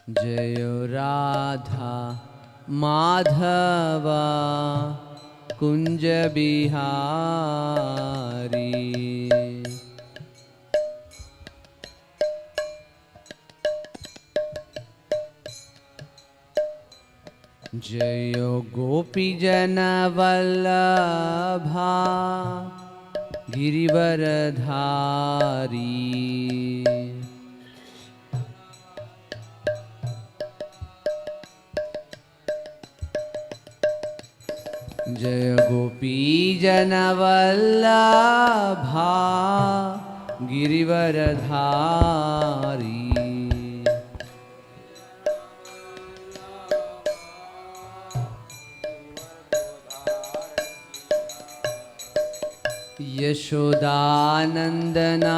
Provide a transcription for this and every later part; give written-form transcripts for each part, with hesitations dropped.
जय राधा माधवा कुंज बिहारी। जय गोपी जन वल्लभा गिरिवरधारी। जय गोपी जन वल्लभा गिरिवरधारी। यशोदानंदना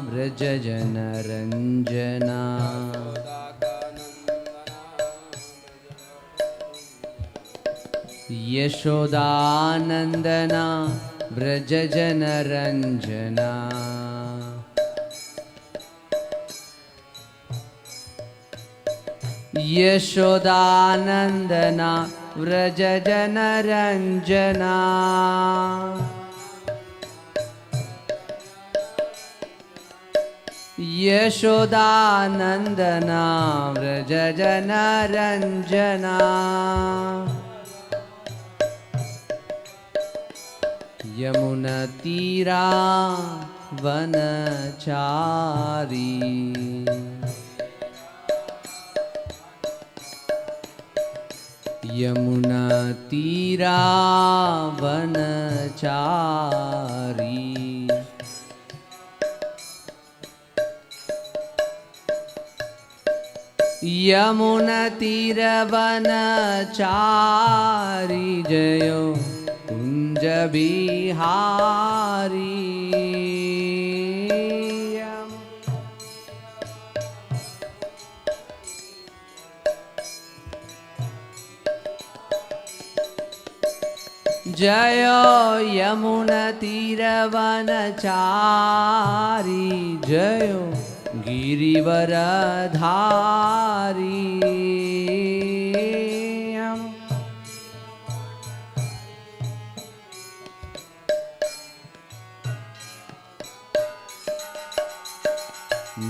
व्रज जन रंजना। यशोदानंदना व्रज जन रंजना। यशोदानंदना व्रज जन रंजना। यशोदानंदना व्रज जन रंजना। यमुना तीरा वनचारी। यमुना तीरा वनचारी। यमुना तीर वनचारी। जयो कुंज बिहारी। जय यमुना तीर वनचारी। जय गिरिवरधारी।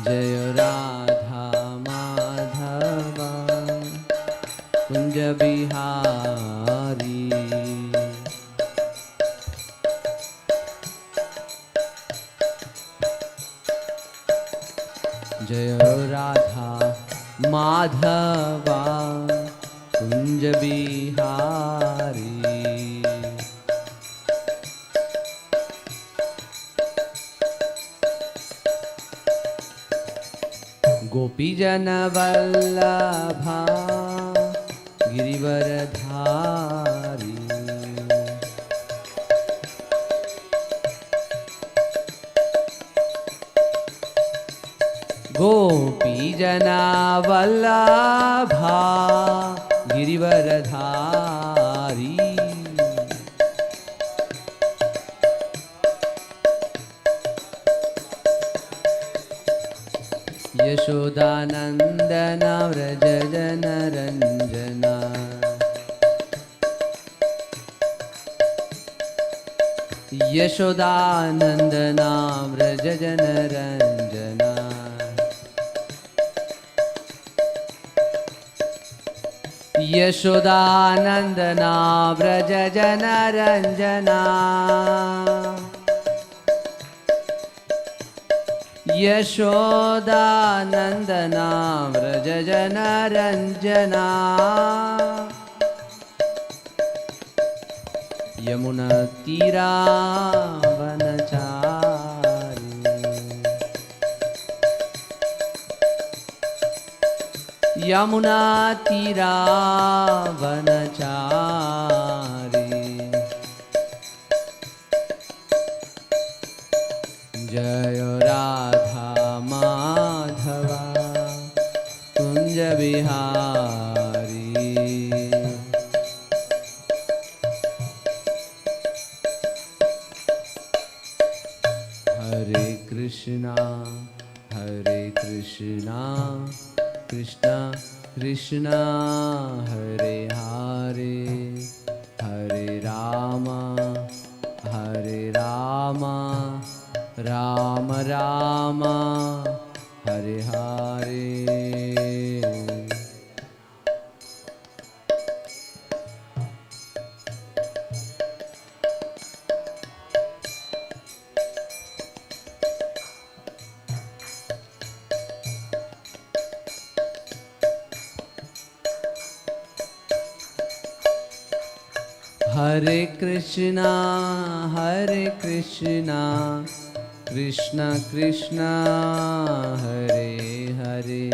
जय राधा माधवा कुंज बिहारी। जय राधा माधवा कुंज बिहारी। गोपी जन वल्लभा गिरिवरधारी। गोपी जना वल्लभा गिरिवरधारी। यशोदानंदना व्रज जन रंजना। यशोदानंदना व्रज जन रंजना। यशोदानंदना व्रज जन रंजना। यशोदानंदना व्रज जन रंजना। यमुना तीरा वनचारी। यमुना तीरा वनचारी। जय राधा माधवा कुंज बिहारी। हरे Krishna Krishna Krishna Hare Hare Hare Rama Rama Rama Hare Hare. Hare Krishna Krishna Krishna Hare Hare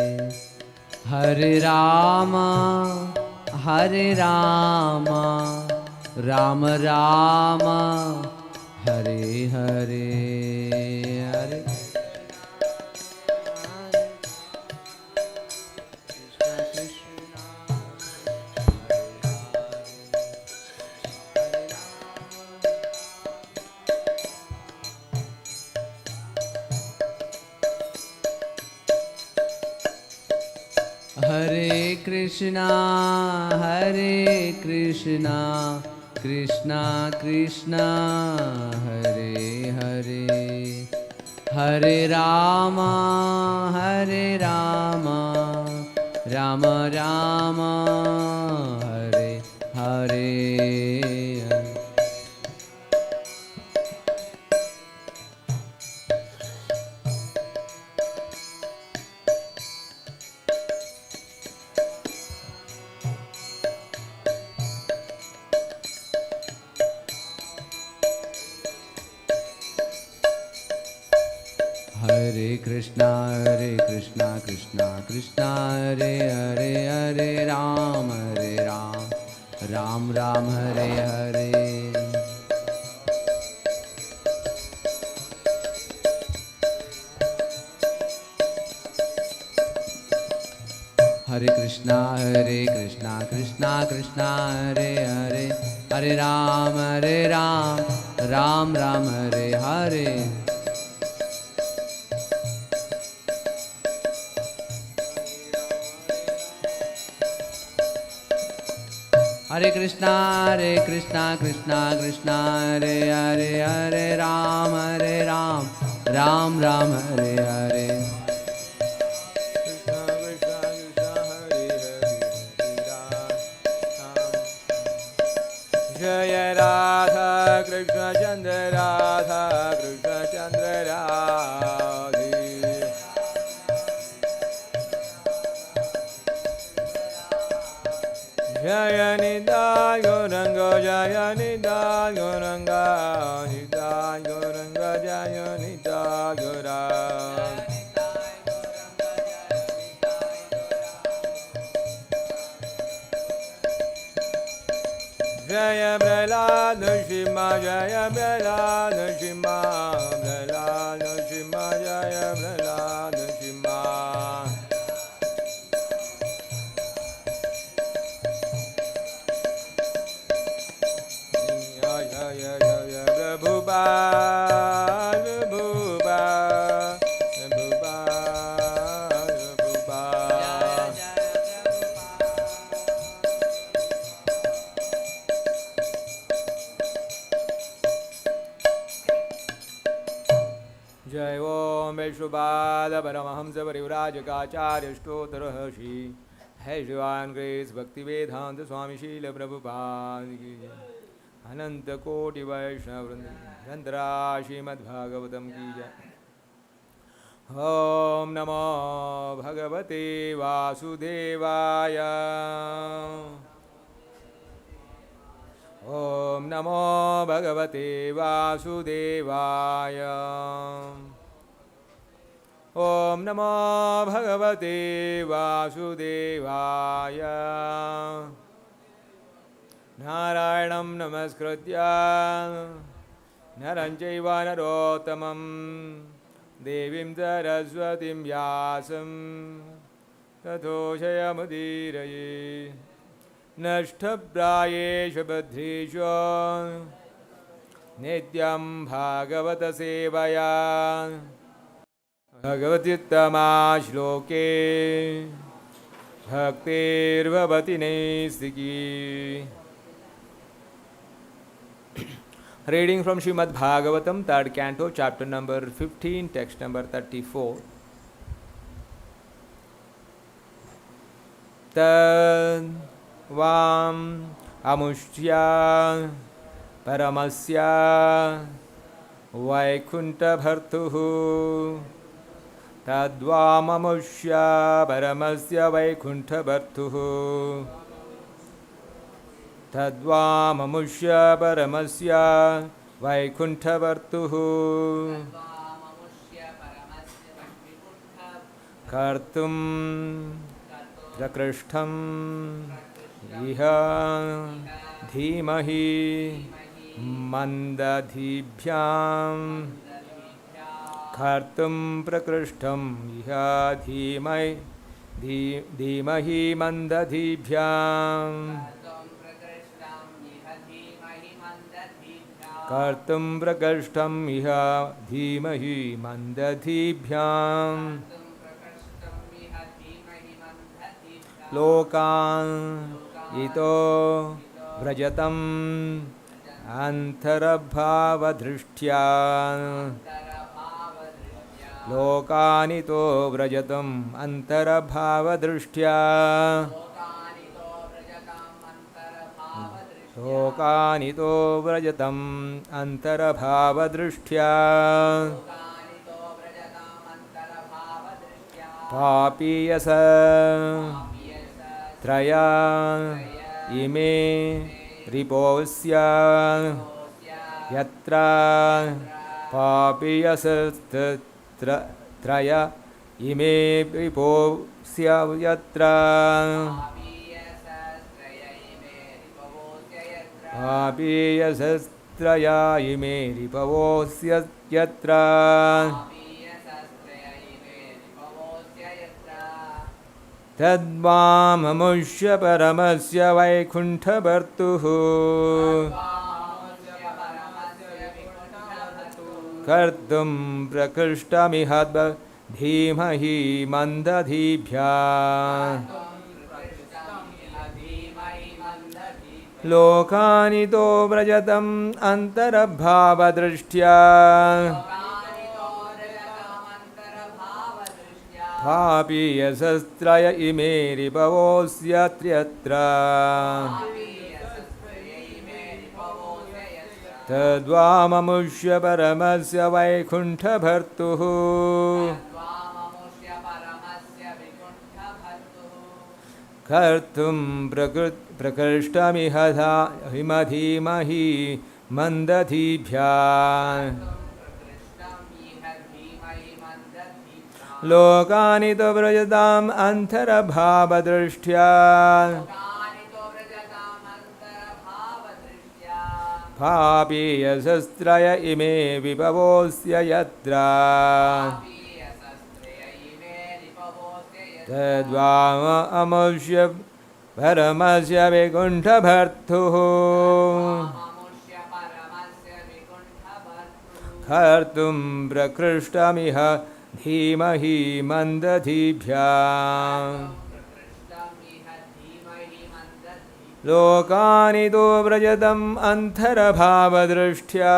Hare Rama Rama Rama Hare Hare. Hare Krishna Krishna Krishna Hare Hare Hare Rama Rama Rama Hare Hare. Hare Krishna Krishna Krishna Hare Hare Hare Ram Ram Hare Hare. Hare Krishna Krishna Krishna Hare Hare Hare Ram Ram Hare Hare. Hare Krishna Krishna Krishna Hare Hare Hare Ram Ram Hare Hare. Jaya Radha Krishna Chandra Radha Krishna Chandra Radhe. Jaya Nidai Gauranga Jaya Nidai Gauranga Nidai Gauranga Jaya Nidai Gauranga. Jaya Bhilai Nrsimha Jaya Bhilai Nrsimha Bhilai Nrsimha Jaya Bhilai Nrsimha. Jaya Prabhupada Prabhupada Prabhupada. Jai Om Vishwabada Paramahamsa Parivrajakacarya Stotarahshi. Hai Shivan Grace Bhakti Vedanta Swami Srila Prabhupada ki jai. Ananta Koti Vaishnava Vrinda Chandra Srimad Bhagavatam ki jai. Om Namo Bhagavate Vasudevaya. Om Namo Bhagavate Vasudevaya. Om Namo Bhagavate Vasudevaya. Narayanam Namaskritya Naram Chaiva Narottamam Devim Saraswatim Vyasam Tato Jayamudiraya. Nashtaprayesha Badrisha Nityam Bhagavata Sevaya Bhagavatittama Shloke Bhaktirvavati Naistiki. Reading from Srimad Bhagavatam, 3rd canto, chapter number 15, text number 34. Tad vam amushya paramasya vaikunta bhartuhu. Tadvam amushya paramasya vaikunta bhartuhu. Tadvam amushya paramasya vaikunta bhartuhu. Kartum prakrishtam iha dhimahi mandadhibhyam. Kartum prakrishtam iha dhimahi mandadhibhyam. Kartum prakashtam iha dhimahi mandadhibhyam. Lokan ito vrajatam antarabhava drishtya. Lokanito vrajatam antarabhava drishtya. Lokanito vrajatam antarabhava drishtya. Papiyasa Traya ime riposya yatra papiyasa traya ime riposya yatra. Papiyasa traya ime riposya yatra. Tadvam amushya paramasya vaikunta bhartuhu. Kartum prakrishtamiha dhimahi mandadhibhya. Lokanito vrajatam antarabhava drishtya. Papiyasastraya ime ripavosya triyatra. Tadvam amushya paramasya vaikunta bhartuhu. Kartum prakrishtamihadha himadhimahi mandadhibhya. Lokanito vrajatam antarabhava drishtya. Papiyasastraya ime vipavosya yatra. Tadvam amushya paramasya vaikunta bhartuhu. Kartum prakrishtamih dhimahi mandadhibhya. Lokanito vrajatam antarabhava drishtya.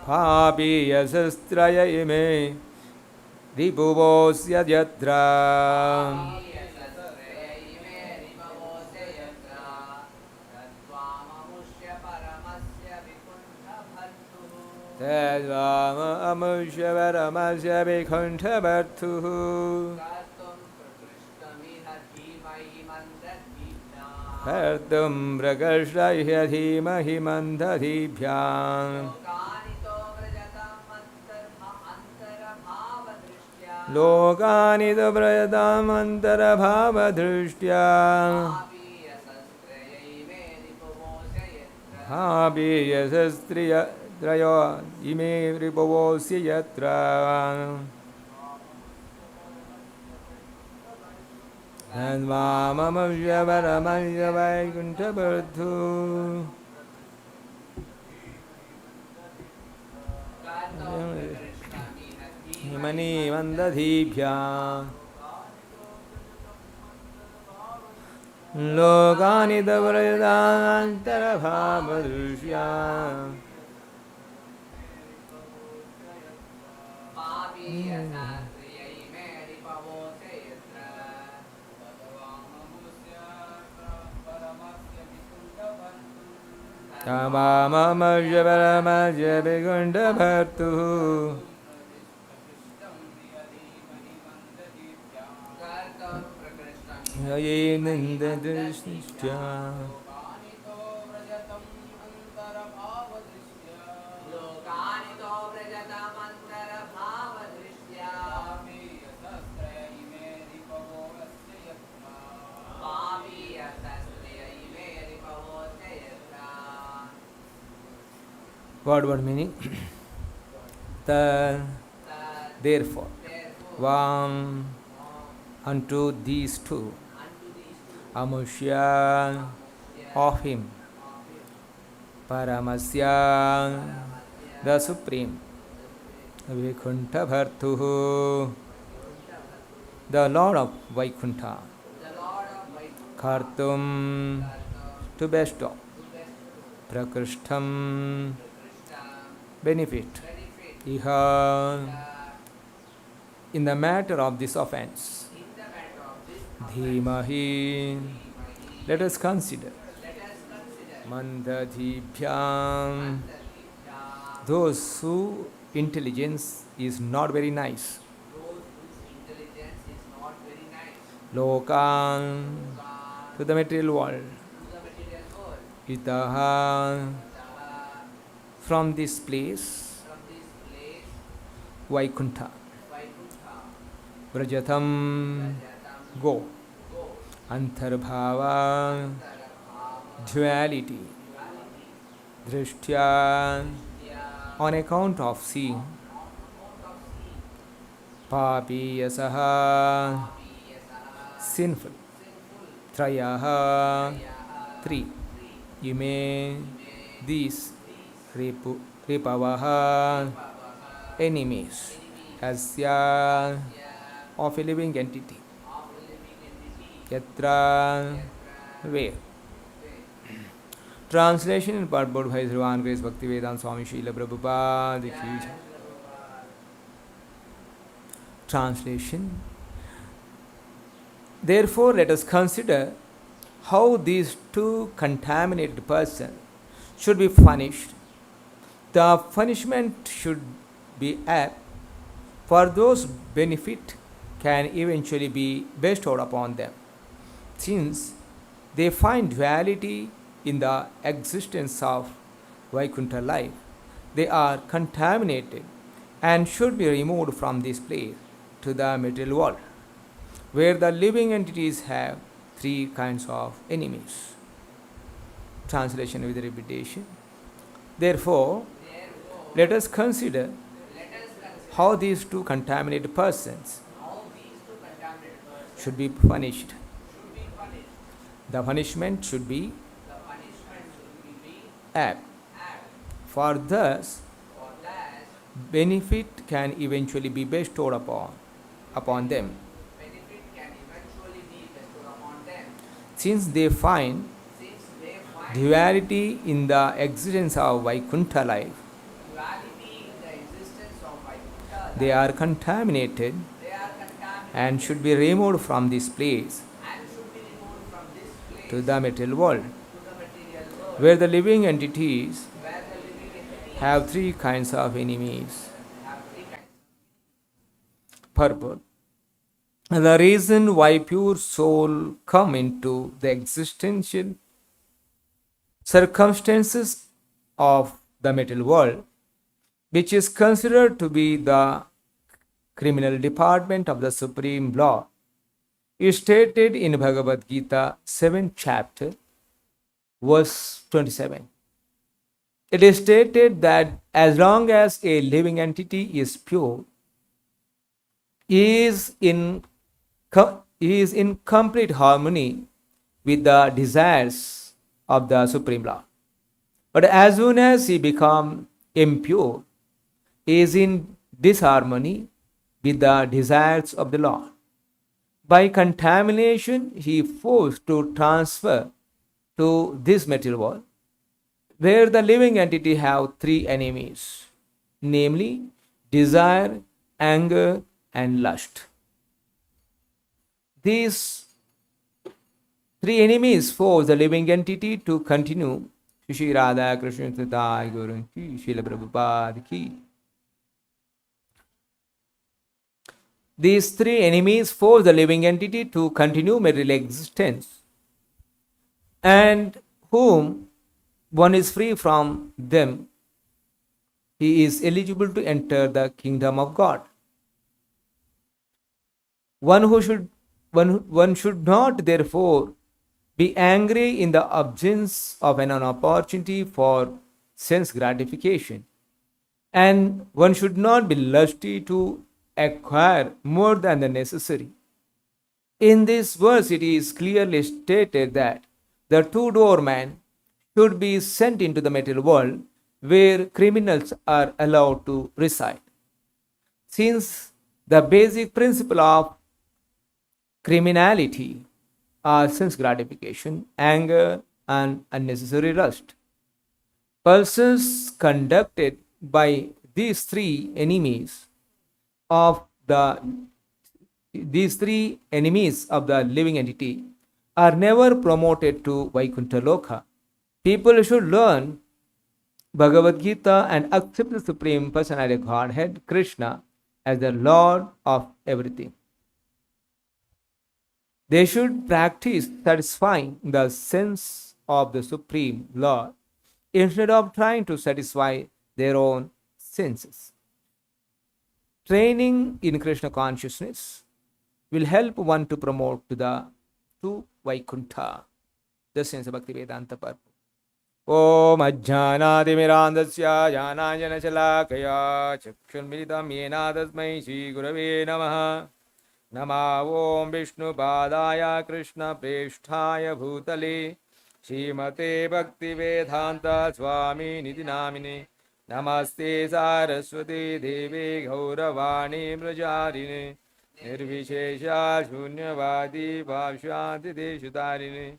Papiyasastraya ime ripuvosya yatra. Tadvam amushya paramasya vaikunta bhartuhu. Kartum prakrishtamiha dhimahi mandadhibhyam. Lokanito vrajatam antarabhava drishtya. Papiyasastraya Traya ime ripavosya yatra. Tadvam amushya paramasya vaikunta bhartuhu. आत्मनि वन्दधीभ्या लोकानि दव्रजान्तरभावदृश्या Kamamamajya paramajya vigunda bhartuh Yayinandadrishtya Word meaning therefore one unto these two Amusya of him Paramasya the Supreme Vaikuntha Bhartuhu the Lord of Vaikuntha Kartum to bestow Prakrishtam benefit Iha in the matter of this offense Dhimahi let us consider Mandadhibhyam those whose intelligence is not very nice Lokan to the material world Itaha from this place Vaikuntha Vrajatam go Antarbhava duality Drishtya on account of seeing Papi yasaha sinful Trayaha three Ime these Ripavaha enemies Asya of a living entity Yatra where Translation in purport by His Divine Grace Bhaktivedanta Swami Srila Prabhupada Ki Jai. Translation Therefore let us consider how these two contaminated persons should be punished. The punishment should be apt, for those benefit can eventually be bestowed upon them. Since they find duality in the existence of Vaikuntha life, they are contaminated and should be removed from this place to the material world, where the living entities have three kinds of enemies. Translation with repetition. Therefore, let us consider how these two contaminated persons should be punished. The punishment should be apt, for thus benefit can eventually be bestowed upon them. Since they find duality in the existence of Vaikuntha life, they are contaminated and should be removed from this place to the material world, where the living entities have three kinds of enemies. Purport. The reason why pure soul come into the existential circumstances of the material world, which is considered to be the criminal department of the Supreme Law, is stated in Bhagavad Gita 7th chapter, verse 27. It is stated that as long as a living entity is pure, he is in complete harmony with the desires of the Supreme Lord. But as soon as he becomes impure, he is in disharmony with the desires of the Lord. By contamination, he forced to transfer to this material world, where the living entity have three enemies, namely desire, anger, and lust. These three enemies force the living entity to continue. Shri Radha Krishna Tathai Guru Ki Srila Prabhupada Ki. These three enemies force the living entity to continue material existence, and whom one is free from them, he is eligible to enter the kingdom of God. One should not therefore be angry in the absence of an opportunity for sense gratification, and one should not be lusty to acquire more than the necessary. In this verse, it is clearly stated that the two-door man should be sent into the material world where criminals are allowed to reside. Since the basic principle of criminality are sense gratification, anger, and unnecessary lust, persons conducted by these three enemies of the living entity are never promoted to Vaikuntha Loka. People should learn Bhagavad Gita and accept the Supreme Personality of Godhead, Krishna, as the Lord of everything. They should practice satisfying the sense of the Supreme Lord instead of trying to satisfy their own senses. Training in Krishna consciousness will help one to promote to Vaikuntha. The sense of Bhakti Vedanta purpose. Om Ajnanatimirandasya Jnananjana Shalakaya Chakshunmilitam Yena Tasmai Shri Gurave Namaha. Nama Om Vishnu Padaya Krishna Presthaya Bhutale Srimate Bhakti Vedanta Swami Niti Namine. Namaste Saraswati Devi Gauravani Mrajarine Nirvishesha Shunyavadi Bhavshanti Deshutarine.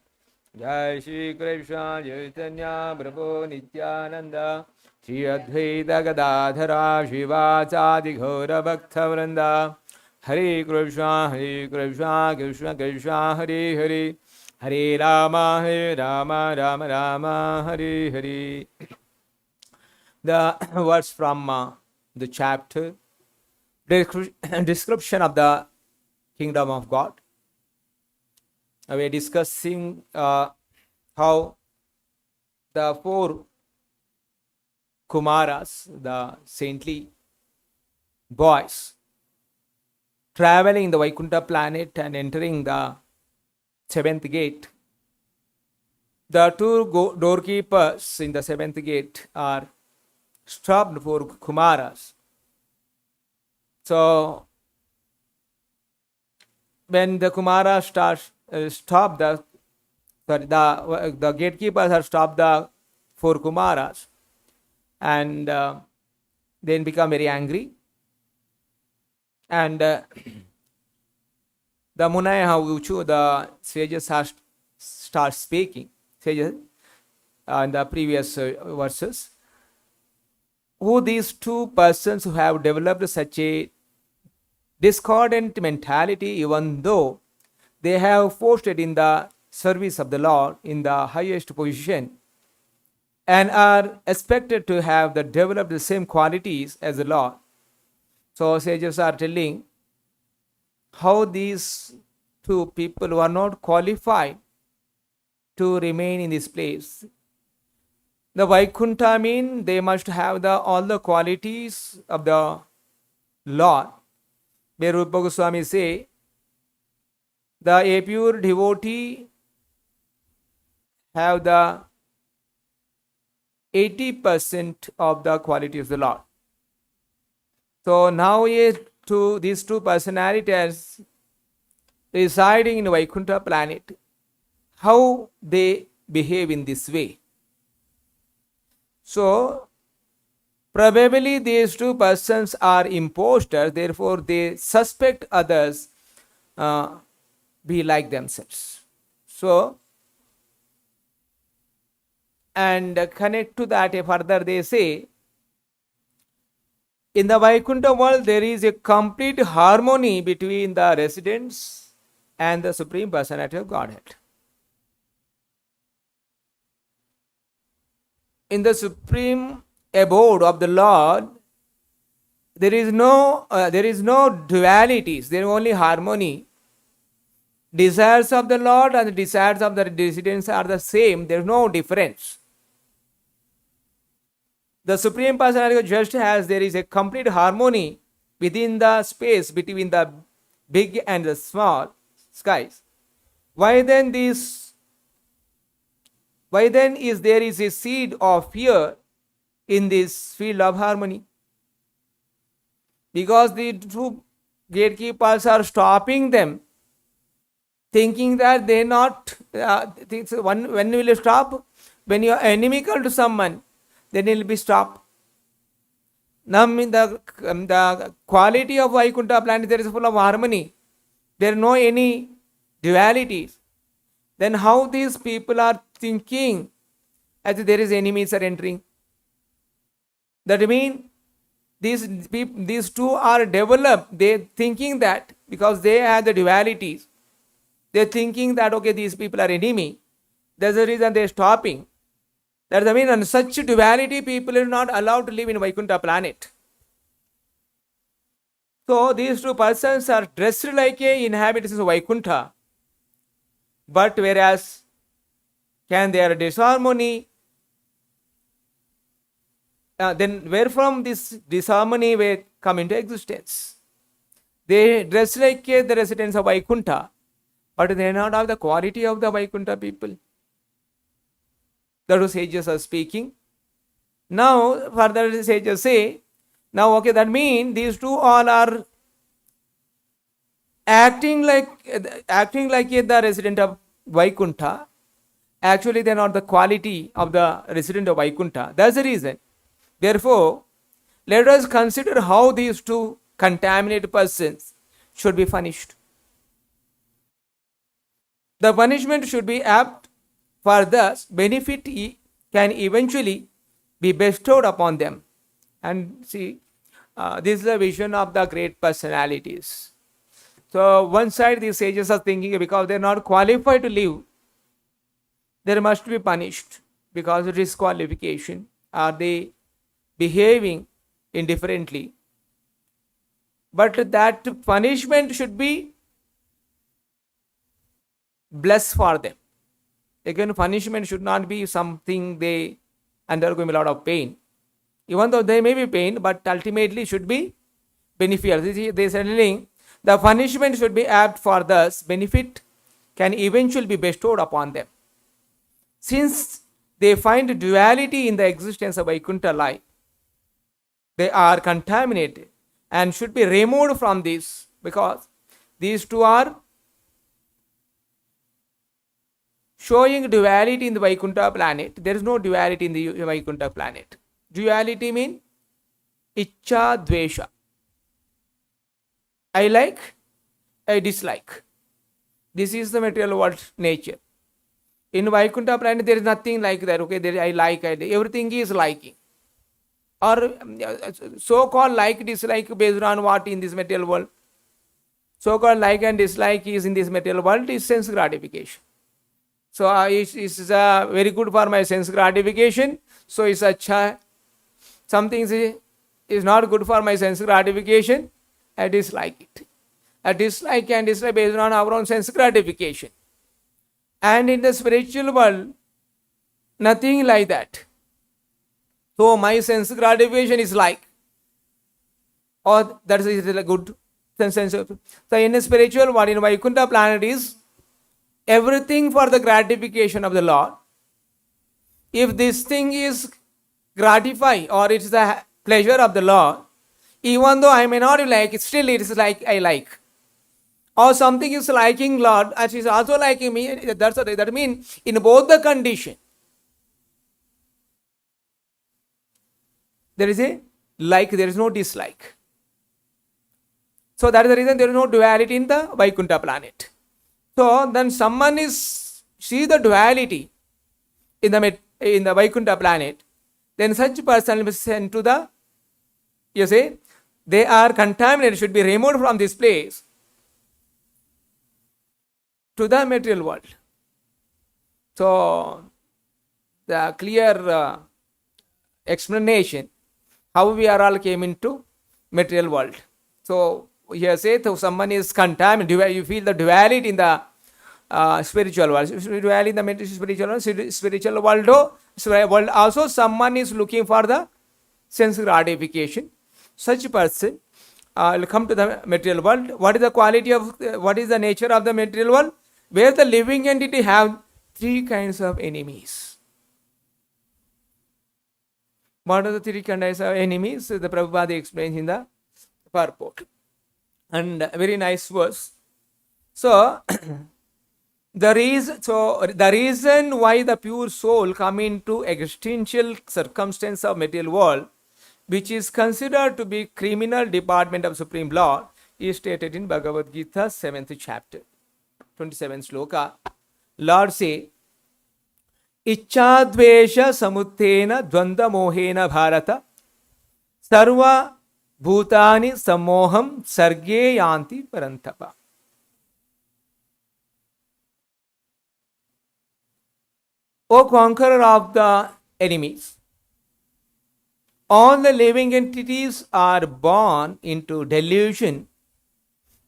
Jai Shri Krishna Chaitanya Prabhu Nityananda Shri Advaita Gadadhara Shivasadi Gaura Bhakta Vrinda. Hare Krishna Krishna Krishna Hare Hare Hare Rama Rama Rama Hare Hare. The words from the chapter, description of the kingdom of God. We are discussing how the four Kumaras, the saintly boys, traveling the Vaikuntha planet and entering the seventh gate. The two doorkeepers in the seventh gate are stopped for Kumaras. So, when the Kumaras the gatekeepers have stopped the four Kumaras and then become very angry. And the Munaya, the sages start speaking, sages in the previous verses. Who these two persons who have developed such a discordant mentality, even though they have posted in the service of the Lord in the highest position and are expected to have developed the same qualities as the Lord. So sages are telling how these two people who are not qualified to remain in this place. The Vaikuntha mean they must have all the qualities of the Lord. Where Rupa Goswami say, a pure devotee have the 80% of the quality of the Lord. So now these two personalities residing in Vaikuntha planet, how they behave in this way. So Probably these two persons are impostors, therefore they suspect others be like themselves. So, and connect to that further, they say, in the Vaikuntha world, there is a complete harmony between the residents and the Supreme Personality of Godhead. In the Supreme Abode of the Lord, there is no dualities, there is only harmony. Desires of the Lord and the desires of the residents are the same, there is no difference. The Supreme Personality just as there is a complete harmony within the space between the big and the small skies. Why then is there is a seed of fear in this field of harmony? Because the two gatekeepers are stopping them, thinking that they not when will you stop? When you are inimical to someone, then it will be stopped. Now, in the quality of Vaikuntha planet, there is full of harmony. There are no any dualities. Then how these people are thinking as if there is enemies are entering? That means these two are developed. They thinking that because they have the dualities, they are thinking that okay, these people are enemy. That's the reason they are stopping. That's the mean, on such duality, people are not allowed to live in Vaikuntha planet. So these two persons are dressed like a inhabitants of Vaikuntha, but whereas can there disharmony? Then where from this disharmony will come into existence? They dress like the residents of Vaikuntha, but they not have the quality of the Vaikuntha people. The sages are speaking. Now, further the sages say, now okay, that means these two all are acting like the resident of Vaikuntha. Actually, they are not the quality of the resident of Vaikuntha. That's the reason. Therefore, let us consider how these two contaminated persons should be punished. The punishment should be apt, for thus benefit can eventually be bestowed upon them. And see, this is the vision of the great personalities. So one side these sages are thinking because they are not qualified to live, they must be punished because of disqualification. Are they behaving indifferently? But that punishment should be blessed for them. Again, punishment should not be something they undergo a lot of pain. Even though they may be pain, but ultimately should be beneficial. They are saying the punishment should be apt, for thus benefit can eventually be bestowed upon them. Since they find duality in the existence of Vaikuntha life, they are contaminated and should be removed from this, because these two are showing duality in the Vaikuntha planet. There is no duality in the Vaikuntha planet. Duality means Ichcha Dvesha. I like, I dislike. This is the material world nature. In Vaikuntha planet, there is nothing like that. Okay, there I like, everything is liking. Or so-called like, dislike based on what in this material world? So-called like and dislike is in this material world is sense gratification. So it is very good for my sense gratification. So it's a something is not good for my sense gratification. I dislike it. A dislike and dislike based on our own sense gratification. And in the spiritual world, nothing like that. So my sense gratification is like, or that is a good sense. So in the spiritual world, in Vaikuntha planet is everything for the gratification of the Lord. If this thing is gratified or it is the pleasure of the Lord, even though I may not like it, still it is like I like. Or something is liking Lord, and is also liking me. That means in both the condition, there is a like, there is no dislike. So that is the reason there is no duality in the Vaikuntha planet. So then someone is see the duality in the Vaikuntha planet, then such person will be sent to the, you say, they are contaminated, should be removed from this place to the material world. So the clear explanation how we are all came into material world. So here say, so someone is contaminated, you feel the duality in the spiritual world. Duality in the spiritual world also someone is looking for the sense gratification. Such person will come to the material world. What is the quality of, what is the nature of the material world? Where the living entity have three kinds of enemies. What are the three kinds of enemies? The Prabhupada explains in the purport. And a very nice verse. So, the reason why the pure soul come into existential circumstance of material world, which is considered to be criminal department of Supreme Lord, is stated in Bhagavad Gita 7th chapter, 27th sloka. Lord say, Ichchadvesha samuttena dvanda mohena bharata sarva bhutani sammoham sarge yanti parantapa. O conqueror of the enemies, all the living entities are born into delusion,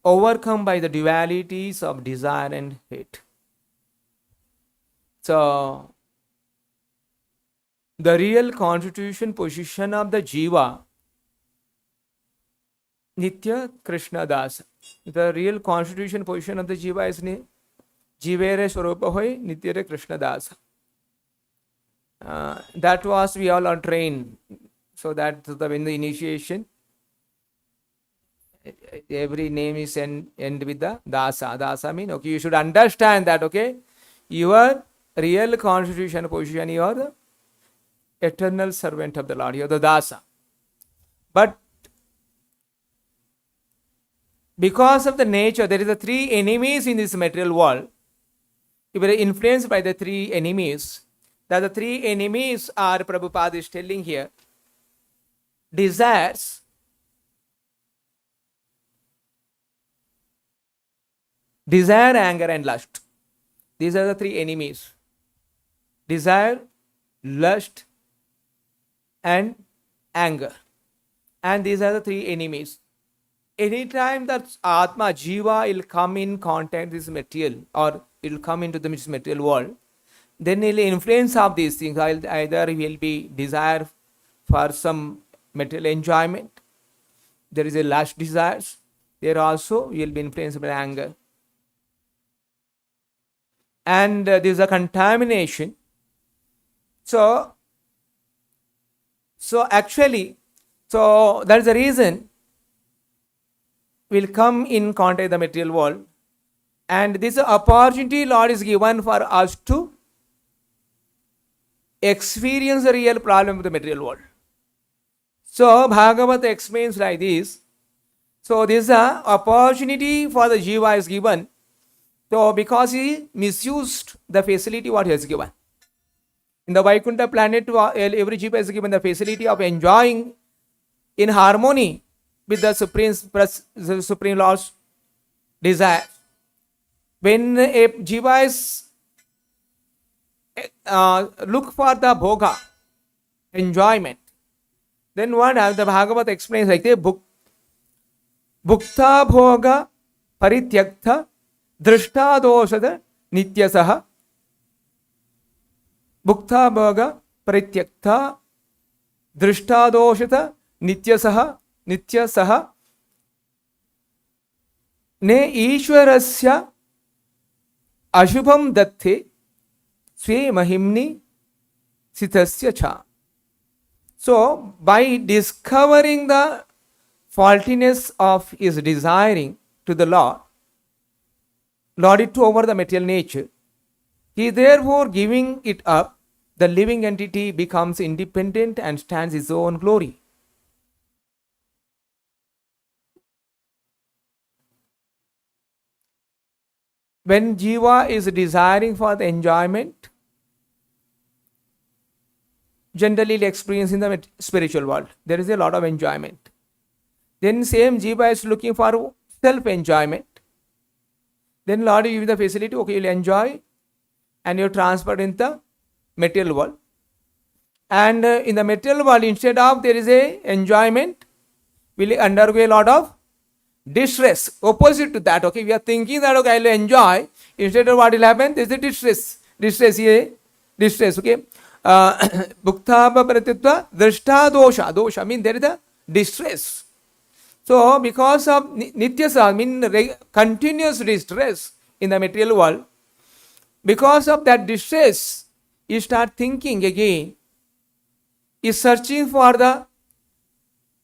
overcome by the dualities of desire and hate. So, the real constitution position of the Jiva, Nitya Krishna Dasa. The real constitution position of the Jiva is Jivere Swarupa Hoy Nityare Krishna Dasa. That was we all are trained. So that in the initiation, every name is end with the Dasa. Dasa means, okay, you should understand that, okay, your real constitution position, you are the eternal servant of the Lord, you are the Dasa. But because of the nature, there is the three enemies in this material world. You are influenced by the three enemies. That the three enemies are, Prabhupada is telling here, desires, anger and lust. These are the three enemies. Desire, lust and anger. And these are the three enemies. Anytime that Atma, Jiva will come in contact with this material, or it will come into the material world, then it will influence of these things. Either he will be desire for some material enjoyment. There is a lust desires. There also you will be influenced by anger. And there is a contamination. So actually, that is the reason will come in contact with the material world. And this opportunity Lord is given for us to experience the real problem of the material world. So Bhagavata explains like this. So this opportunity for the Jiva is given. So because he misused the facility what he has given. In the Vaikuntha planet, every Jiva is given the facility of enjoying in harmony with the Supreme Lord's desire. When a Jiva is look for the bhoga, enjoyment, then what the Bhagavad explains like this: Bhukta bhoga parityakta drishta doshada nityasaha. Bhukta bhoga parityakta drishta doshada nityasaha ne ishwarasya ashubham datte swe mahimni sitasya cha. So, by discovering the faultiness of his desiring to the Lord, it over the material nature, he therefore giving it up the living entity becomes independent and stands its own glory. When Jiva is desiring for the enjoyment, generally experienced in the spiritual world, there is a lot of enjoyment. Then same Jiva is looking for self-enjoyment. Then Lord give you the facility, okay, you'll enjoy and you're transferred in the material world. And in the material world, instead of there is a enjoyment, will undergo a lot of distress. Opposite to that, okay, we are thinking that okay, I'll enjoy. Instead of what will happen, there is a distress. Distress, okay. Bhuktava pratitva drishta dosha. Dosha means there is a distress. So, because of nityasa, mean continuous distress in the material world, because of that distress, you start thinking again, is searching for the,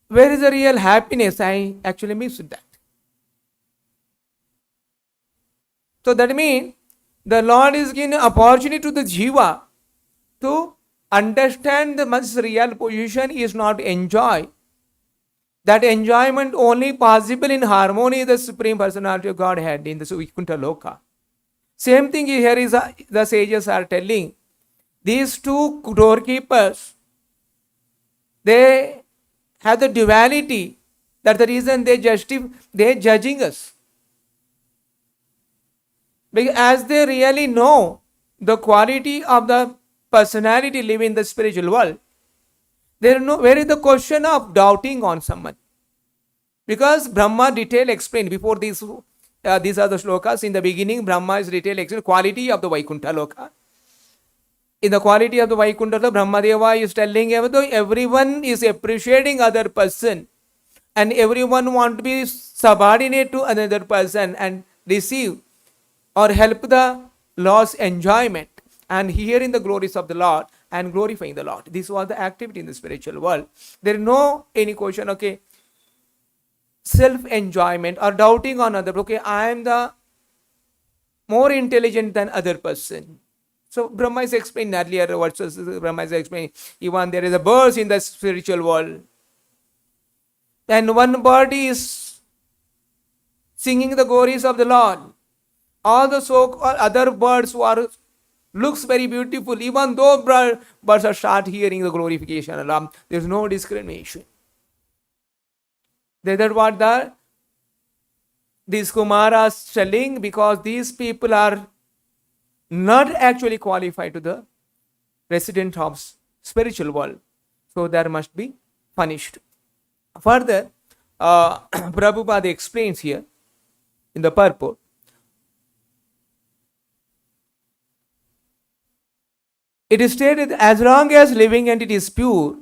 where is the real happiness? I actually missed that. So that means the Lord is giving opportunity to the Jiva to understand the man's real position is not enjoy. That enjoyment only possible in harmony with the Supreme Personality of Godhead in the Vaikuntha Loka. Same thing here is the sages are telling. These two doorkeepers, they have the duality. That's the reason they judging us. Because as they really know the quality of the personality living in the spiritual world, where is the question of doubting on someone? Because Brahma detail explained before these are the shlokas. In the beginning, Brahma is detail explained quality of the Vaikuntha Loka. In the quality of the Vaikuntha Loka, Brahmadeva is telling everyone is appreciating other person and everyone want to be subordinate to another person and receive or help the Lord's enjoyment and hearing the glories of the Lord and glorifying the Lord. This was the activity in the spiritual world. There is no any question, okay, self-enjoyment or doubting on other, okay, I am the more intelligent than other person. So Brahma is explained earlier, Brahma is explained, even there is a bird in the spiritual world. And one bird is singing the glories of the Lord. All the so-called other birds who are looks very beautiful, even though birds are start hearing the glorification alarm, there is no discrimination. That's what these Kumaras telling, because these people are not actually qualified to the resident of spiritual world, so they must be punished. Further, Prabhupada explains here in the purport. It is stated as long as living entity is pure,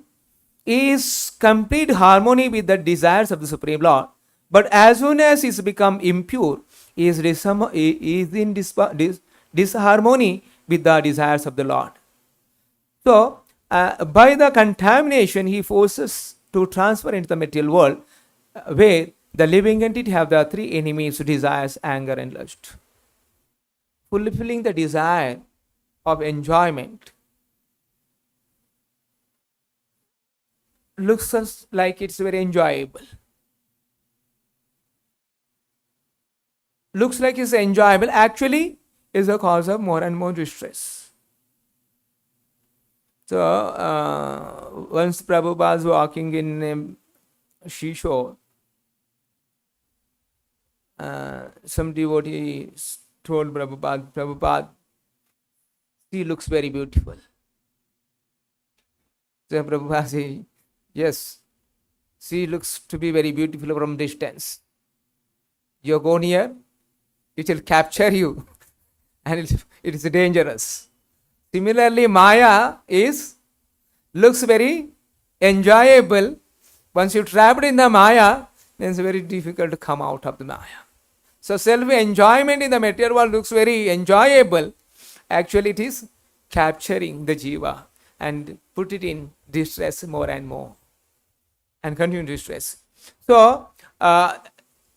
is complete harmony with the desires of the Supreme Lord. But as soon as he become impure, he is in disharmony with the desires of the Lord. So, by the contamination, he forces to transfer into the material world, where the living entity have the three enemies: desires, anger, and lust. Fulfilling the desire of enjoyment looks like it's very enjoyable. Looks like it's enjoyable, actually is a cause of more and more distress. So, once Prabhupada was walking in Shishore, some devotee told Prabhupada, she looks very beautiful. So Prabhupada said, yes, she looks to be very beautiful from distance. You go near, it will capture you and it is dangerous. Similarly, Maya looks very enjoyable. Once you trapped in the Maya, then it's very difficult to come out of the Maya. So self-enjoyment in the material world looks very enjoyable. Actually, it is capturing the jiva and put it in distress more and more and continue distress. So, that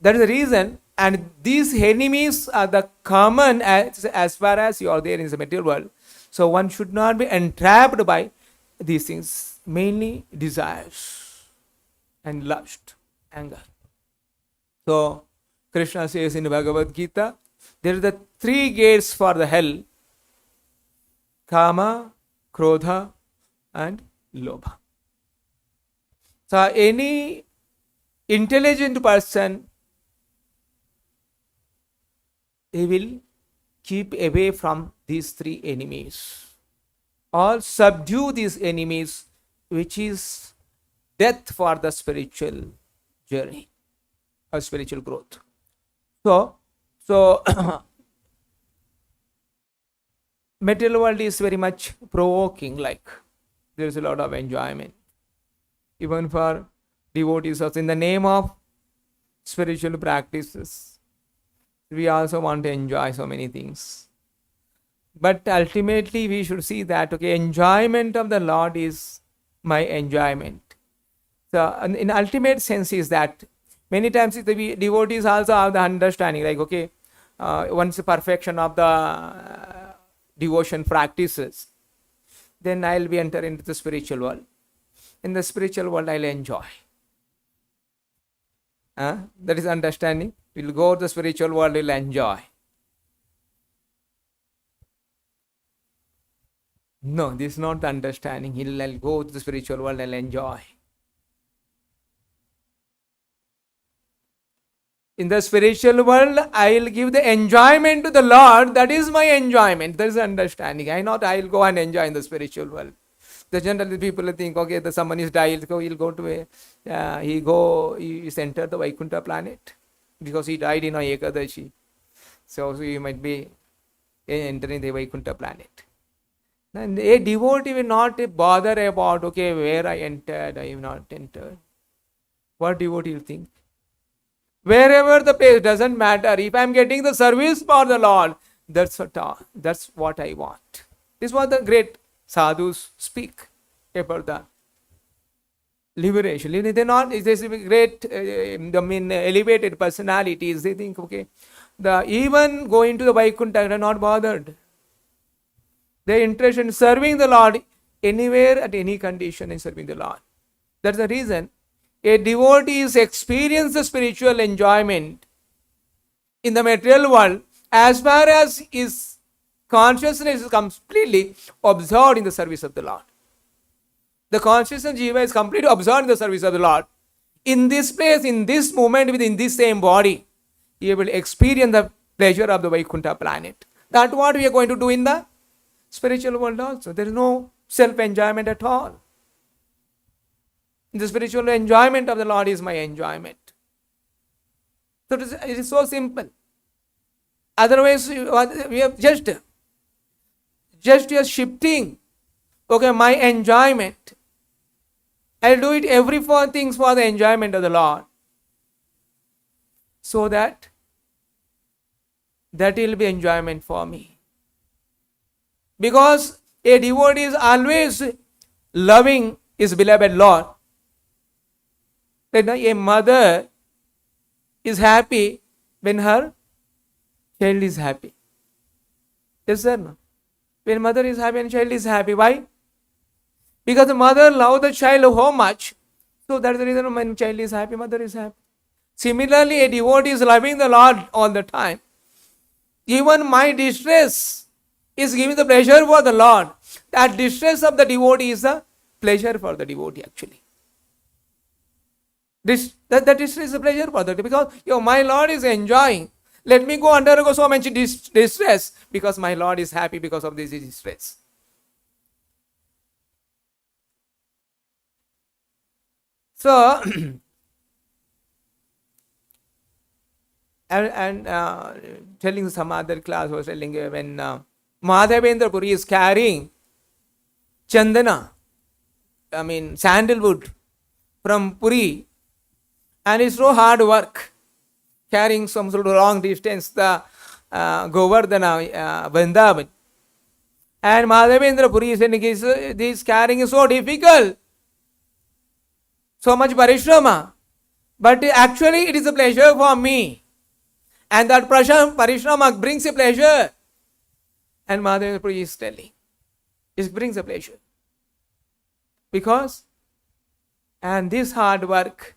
is the reason, and these enemies are the common as far as you are there in the material world. So one should not be entrapped by these things, mainly desires and lust, anger. So Krishna says in Bhagavad Gita, there are the three gates for the hell: Kama, Krodha, and Lobha. So any intelligent person, he will keep away from these three enemies, or subdue these enemies, which is death for the spiritual journey or spiritual growth. So material world is very much provoking, like there is a lot of enjoyment. Even for devotees also, in the name of spiritual practices, we also want to enjoy so many things. But ultimately we should see that, okay, enjoyment of the Lord is my enjoyment. So in ultimate sense is that many times the devotees also have the understanding, like, okay, once the perfection of the devotion practices, then I'll be enter into the spiritual world. In the spiritual world, I'll enjoy. That is understanding. We'll go to the spiritual world, we'll enjoy. No, this is not the understanding. I'll go to the spiritual world, I'll enjoy. In the spiritual world, I'll give the enjoyment to the Lord. That is my enjoyment. That is the understanding. I'll go and enjoy in the spiritual world. The generally people think, okay, someone is died, so he'll go to he is entered the Vaikuntha planet because he died in Ekadashi. So he might be entering the Vaikuntha planet. And a devotee will not bother about, okay, where I entered, I have not entered. What devotee will think? Wherever the place, doesn't matter. If I am getting the service for the Lord, that's what I want. This is what the great sadhus speak about the liberation. They're not, there's great, elevated personalities. They think, okay, even going to the Vaikuntha, they're not bothered. They're interested in serving the Lord anywhere, at any condition, in serving the Lord. That's the reason a devotee is experience the spiritual enjoyment in the material world as far as his consciousness is completely absorbed in the service of the Lord. The consciousness jiva is completely absorbed in the service of the Lord. In this place, in this moment, within this same body, he will experience the pleasure of the Vaikuntha planet. That's what we are going to do in the spiritual world also. There is no self-enjoyment at all. The spiritual enjoyment of the Lord is my enjoyment. So it is so simple. Otherwise, we are just shifting. Okay, my enjoyment. I'll do it every four things for the enjoyment of the Lord. So that will be enjoyment for me. Because a devotee is always loving his beloved Lord. A mother is happy when her child is happy. Yes, sir? No? When mother is happy and child is happy. Why? Because the mother loves the child so much. So that's the reason when child is happy, mother is happy. Similarly, a devotee is loving the Lord all the time. Even my distress is giving the pleasure for the Lord. That distress of the devotee is the pleasure for the devotee actually. That distress is a pleasure for the devotee because my Lord is enjoying. Let me go undergo so much distress because my Lord is happy because of this distress. So, and telling some other class was telling when Madhavendra Puri is carrying chandana, sandalwood from Puri, and it's no hard work carrying some sort of long distance the Govardhana Vrindavan. And Madhavendra Puri is saying this carrying is so difficult, so much parishrama, but actually it is a pleasure for me, and that parishrama brings a pleasure. And Madhavendra Puri is telling, It brings a pleasure. Because, and this hard work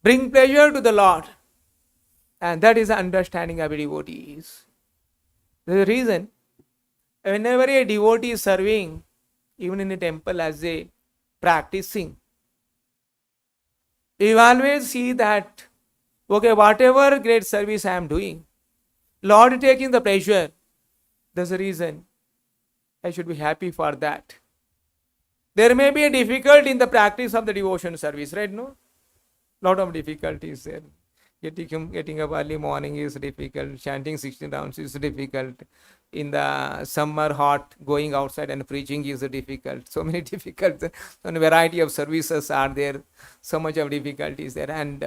bring pleasure to the Lord. And that is the understanding of devotees. There is a reason. Whenever a devotee is serving, even in a temple as a practicing, you always see that, okay, whatever great service I am doing, Lord taking the pleasure. There's a reason. I should be happy for that. There may be a difficulty in the practice of the devotion service, right? No? Lot of difficulties there. Getting up early morning is difficult. Chanting 16 rounds is difficult. In the summer hot, going outside and preaching is difficult. So many difficult, and variety of services are there. So much of difficulties there. And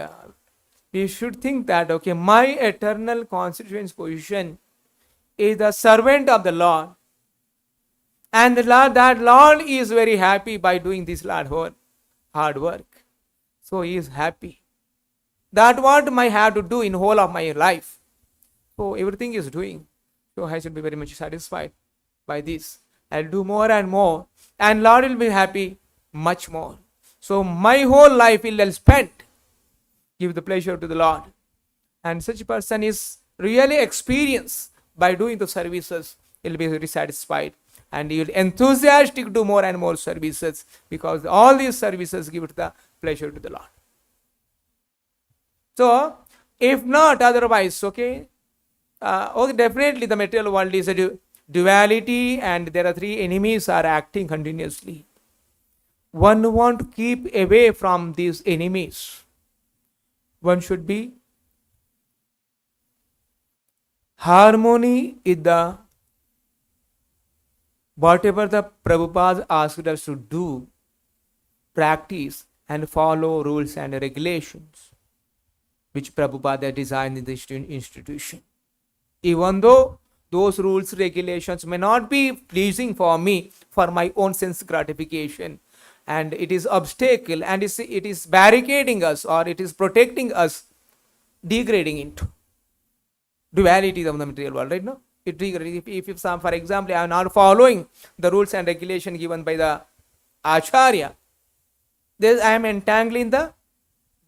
we should think that, okay, my eternal constituent position is the servant of the Lord. And that Lord is very happy by doing this hard work. So he is happy. That what I have to do in whole of my life. So everything is doing. So I should be very much satisfied by this. I'll do more and more. And Lord will be happy much more. So my whole life will spend. Give the pleasure to the Lord. And such a person is really experienced by doing the services. He'll be very satisfied. And he will enthusiastic to do more and more services. Because all these services give the pleasure to the Lord. So, if not otherwise, okay, definitely the material world is a duality and there are three enemies are acting continuously. One want to keep away from these enemies. One should be harmony in the whatever the Prabhupada asked us to do, practice and follow rules and regulations which Prabhupada designed in this institution. Even though those rules, regulations may not be pleasing for me, for my own sense gratification, and it is obstacle and it is barricading us or it is protecting us, degrading into duality of the material world, right? No? It degrades. If some, for example, I am not following the rules and regulation given by the Acharya, then I am entangling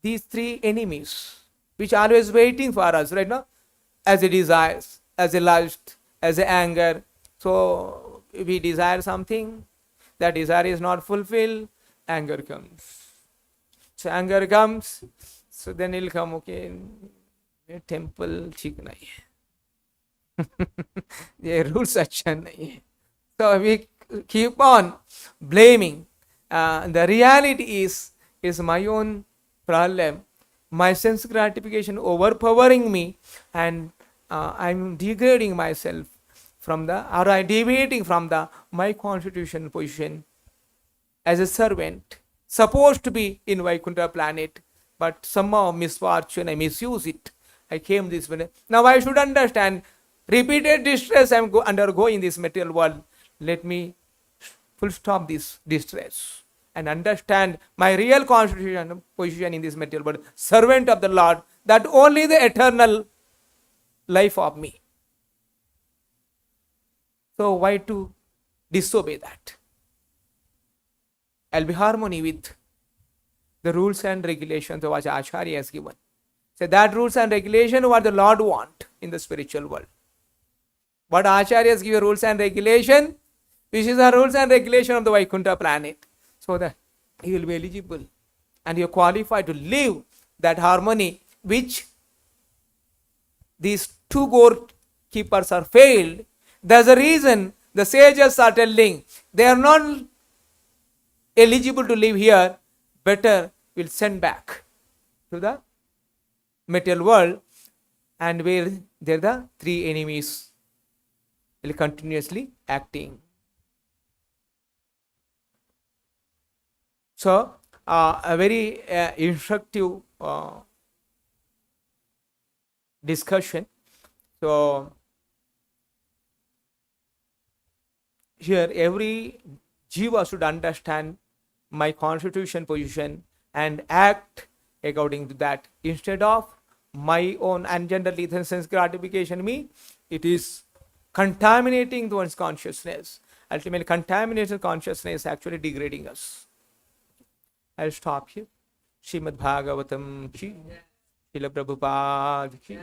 these three enemies, which are always waiting for us, right now, as a desires, as a lust, as a anger. So we desire something, that desire is not fulfilled, anger comes. So anger comes, so then it'll come, okay, temple ठीक नहीं है, ये rules अच्छा नहीं है. So we keep on blaming. The reality is my own problem. My sense gratification overpowering me, and I'm degrading myself from or I'm deviating from my constitutional position as a servant, supposed to be in Vaikuntha planet, but somehow misfortune, I misuse it. I came this way. Now I should understand repeated distress I'm undergoing in this material world. Let me full stop this distress and understand my real constitution position in this material world, servant of the Lord, that only the eternal life of me. So why to disobey that? I'll be harmony with the rules and regulations of what Acharya has given. So that rules and regulation what the Lord want in the spiritual world. What Acharya has given rules and regulation, which is the rules and regulation of the Vaikuntha planet. So that he will be eligible and you are qualified to live that harmony which these two goalkeepers are failed. There's a reason the sages are telling they are not eligible to live here, better will send back to the material world, and where there the three enemies will continuously acting. So, a very instructive discussion. So, here every jiva should understand my constitution position and act according to that, instead of my own, and generally sense gratification me, it is contaminating one's consciousness Ultimately, contaminated consciousness actually degrading us. I'll stop here. Srimad Bhagavatam ki, Srila Prabhupada ki.